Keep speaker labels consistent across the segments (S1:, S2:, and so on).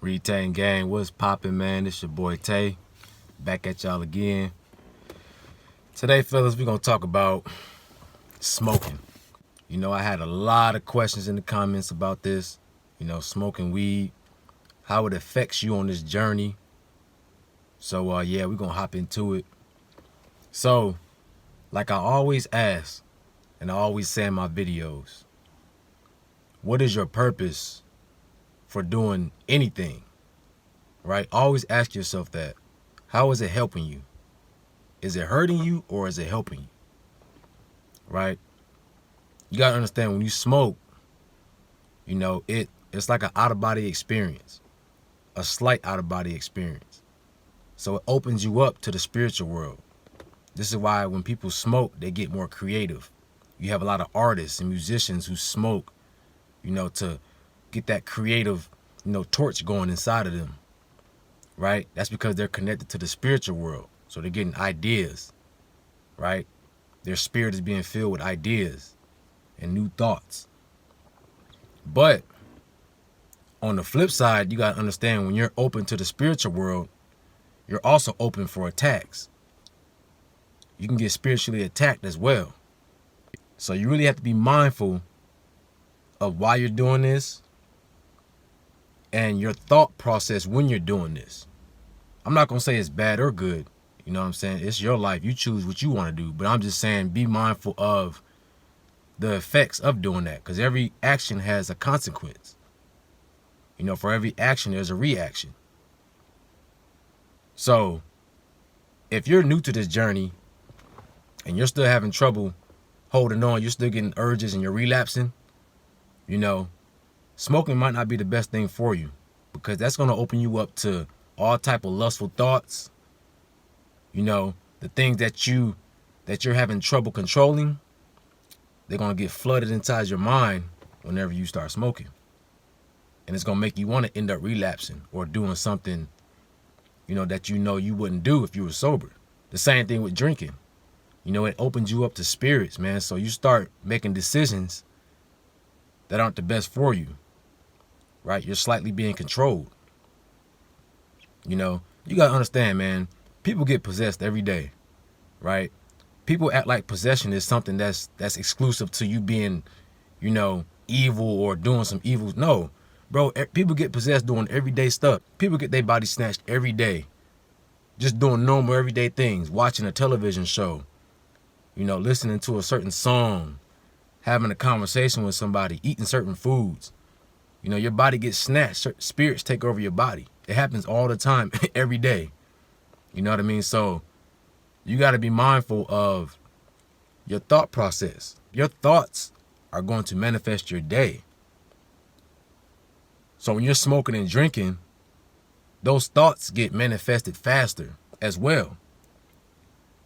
S1: Retain gang, what's poppin', man? It's your boy Tay, back at y'all again. Today, fellas, we're gonna talk about smoking. You know, I had a lot of questions in the comments about this. You know, smoking weed, how it affects you on this journey. So, yeah, we're gonna hop into it. So, like I always ask, and I always say in my videos, what is your purpose for doing anything? Right? Always ask yourself that. How is it helping you? Is it hurting you or is it helping you? Right? You gotta understand, when you smoke, you know, it's like an out-of-body experience, a slight out-of-body experience. So it opens you up to the spiritual world. This is why when people smoke, they get more creative. You have a lot of artists and musicians who smoke, you know, to get that creative, you know, torch going inside of them. Right? That's because they're connected to the spiritual world. So they're getting ideas, right? Their spirit is being filled with ideas and new thoughts. But on the flip side, you got to understand, when you're open to the spiritual world, you're also open for attacks. You can get spiritually attacked as well. So you really have to be mindful of why you're doing this and your thought process when you're doing this. I'm not going to say it's bad or good. You know what I'm saying? It's your life. You choose what you want to do. But I'm just saying, be mindful of the effects of doing that, because every action has a consequence. You know, for every action, there's a reaction. So if you're new to this journey and you're still having trouble holding on, you're still getting urges and you're relapsing, you know, smoking might not be the best thing for you, because that's going to open you up to all type of lustful thoughts. You know, the things that you're having trouble controlling, they're going to get flooded inside your mind whenever you start smoking. And it's going to make you want to end up relapsing or doing something, you know, that you know you wouldn't do if you were sober. The same thing with drinking. You know, it opens you up to spirits, man. So you start making decisions that aren't the best for you, right? You're slightly being controlled. You know, you got to understand, man, people get possessed every day, right? People act like possession is something that's exclusive to you being, you know, evil or doing some evil. No, bro, people get possessed doing everyday stuff. People get their body snatched every day, just doing normal everyday things, watching a television show, you know, listening to a certain song, having a conversation with somebody, eating certain foods. You know, your body gets snatched. Spirits take over your body. It happens all the time, every day. You know what I mean? So you got to be mindful of your thought process. Your thoughts are going to manifest your day. So when you're smoking and drinking, those thoughts get manifested faster as well.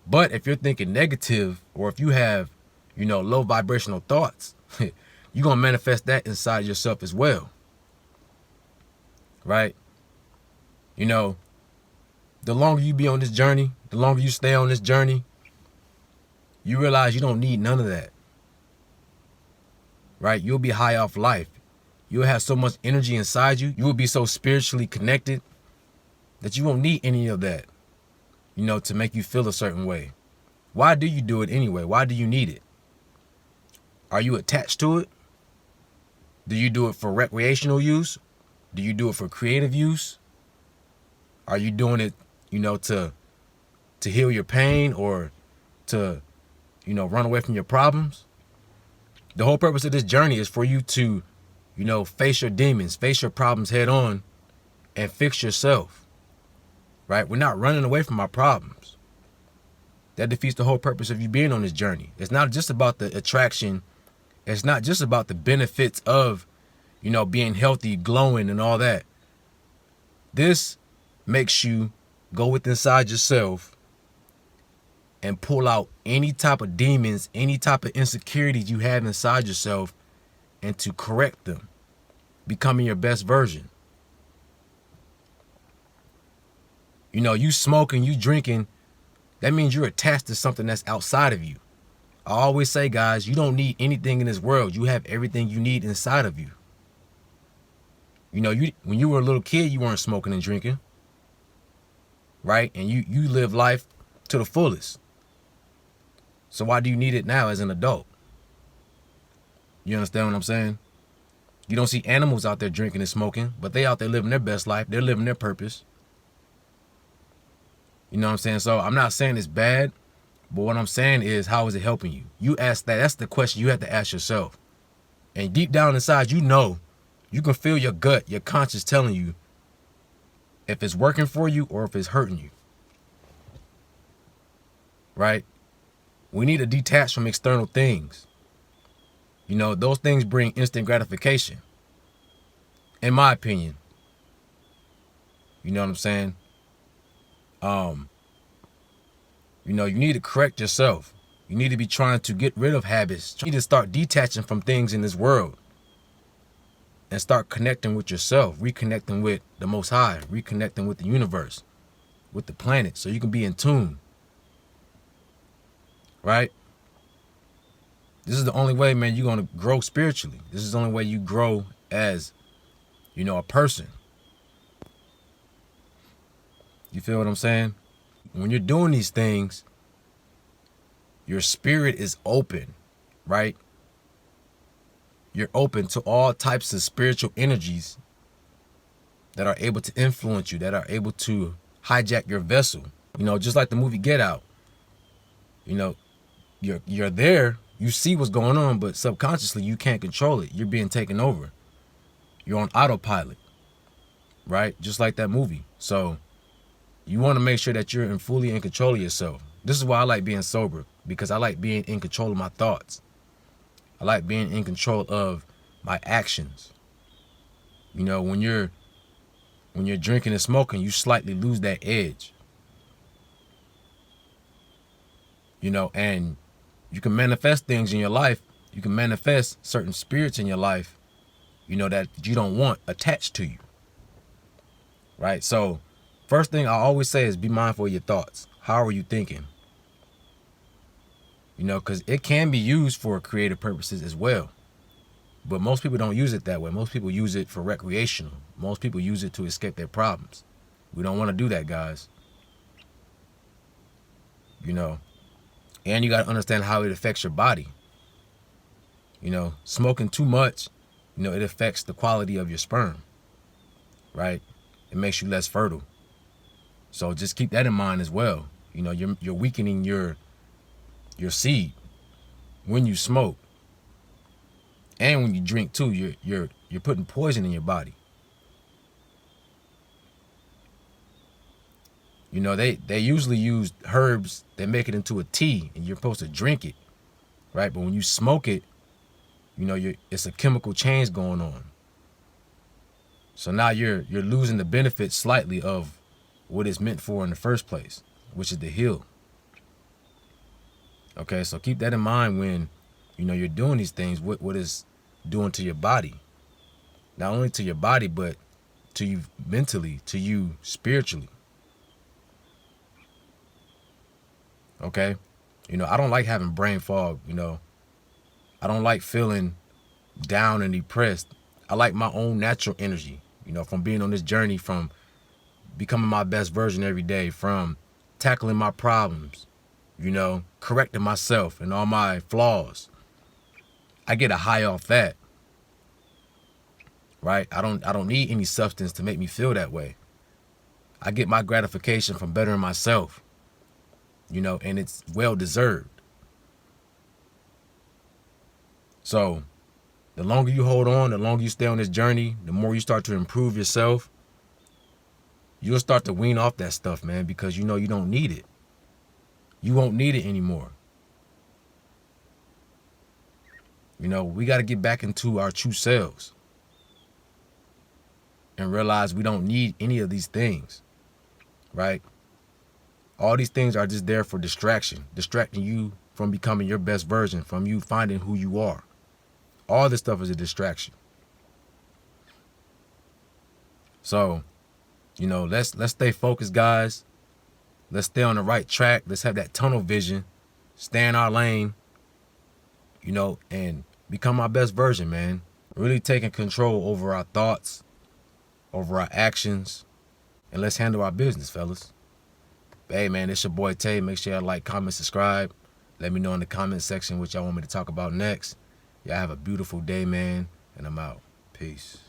S1: But if you're thinking negative, or if you have, you know, low vibrational thoughts, you're going to manifest that inside yourself as well. Right? You know, the longer you be on this journey, the longer you stay on this journey, you realize you don't need none of that. Right? You'll be high off life. You'll have so much energy inside you. You will be so spiritually connected that you won't need any of that, you know, to make you feel a certain way. Why do you do it anyway? Why do you need it? Are you attached to it? Do you do it for recreational use? Do you do it for creative use? Are you doing it, you know, to heal your pain, or to, you know, run away from your problems? The whole purpose of this journey is for you to, you know, face your demons, face your problems head on, and fix yourself. Right? We're not running away from our problems. That defeats the whole purpose of you being on this journey. It's not just about the attraction. It's not just about the benefits of, you know, being healthy, glowing, and all that. This makes you go within inside yourself and pull out any type of demons, any type of insecurities you have inside yourself, and to correct them, becoming your best version. You know, you smoking, you drinking, that means you're attached to something that's outside of you. I always say, guys, you don't need anything in this world. You have everything you need inside of you. You know, when you were a little kid, you weren't smoking and drinking, right? And you live life to the fullest. So why do you need it now as an adult? You understand what I'm saying? You don't see animals out there drinking and smoking, but they out there living their best life. They're living their purpose. You know what I'm saying? So I'm not saying it's bad, but what I'm saying is, how is it helping you? You ask that. That's the question you have to ask yourself. And deep down inside, you know, you can feel your gut, your conscience telling you if it's working for you or if it's hurting you. Right? We need to detach from external things. You know, those things bring instant gratification, in my opinion. You know what I'm saying? You know, you need to correct yourself. You need to be trying to get rid of habits. You need to start detaching from things in this world and start connecting with yourself, reconnecting with the Most High, reconnecting with the universe, with the planet, so you can be in tune. Right? This is the only way, man, you're going to grow spiritually. This is the only way you grow as, you know, a person. You feel what I'm saying? When you're doing these things, your spirit is open, right? You're open to all types of spiritual energies that are able to influence you, that are able to hijack your vessel. You know, just like the movie Get Out. You know, you're there, you see what's going on, but subconsciously you can't control it. You're being taken over. You're on autopilot, right? Just like that movie. So you want to make sure that you're fully in control of yourself. This is why I like being sober, because I like being in control of my thoughts. I like being in control of my actions. You know, when you're drinking and smoking, you slightly lose that edge. You know, and you can manifest things in your life. You can manifest certain spirits in your life, you know, that you don't want attached to you. Right? So first thing I always say is be mindful of your thoughts. How are you thinking? You know, because it can be used for creative purposes as well. But most people don't use it that way. Most people use it for recreational. Most people use it to escape their problems. We don't want to do that, guys. You know, and you got to understand how it affects your body. You know, smoking too much, you know, it affects the quality of your sperm, right? It makes you less fertile. So just keep that in mind as well. You know, you're weakening your seed when you smoke, and when you drink too. You're putting poison in your body. You know, they usually use herbs. They make it into a tea, and you're supposed to drink it, right? But when you smoke it, you know, it's a chemical change going on. So now you're losing the benefit slightly of what it's meant for in the first place, which is to heal. Okay, so keep that in mind when, you know, you're doing these things, what it's doing to your body. Not only to your body, but to you mentally, to you spiritually. Okay? You know, I don't like having brain fog, you know. I don't like feeling down and depressed. I like my own natural energy, you know, from being on this journey, from becoming my best version every day, from tackling my problems, you know, correcting myself and all my flaws. I get a high off that, right? I don't need any substance to make me feel that way. I get my gratification from bettering myself, you know, and it's well deserved. So the longer you hold on, the longer you stay on this journey, the more you start to improve yourself, you'll start to wean off that stuff, man, because you know you don't need it. You won't need it anymore. You know, we got to get back into our true selves and realize we don't need any of these things, right? All these things are just there for distraction, distracting you from becoming your best version, from you finding who you are. All this stuff is a distraction. So, you know, let's stay focused, guys. Let's stay on the right track. Let's have that tunnel vision. Stay in our lane, and become our best version, man. Really taking control over our thoughts, over our actions, and let's handle our business, fellas. Hey, man, it's your boy Tay. Make sure y'all like, comment, subscribe. Let me know in the comment section what y'all want me to talk about next. Y'all have a beautiful day, man, and I'm out. Peace.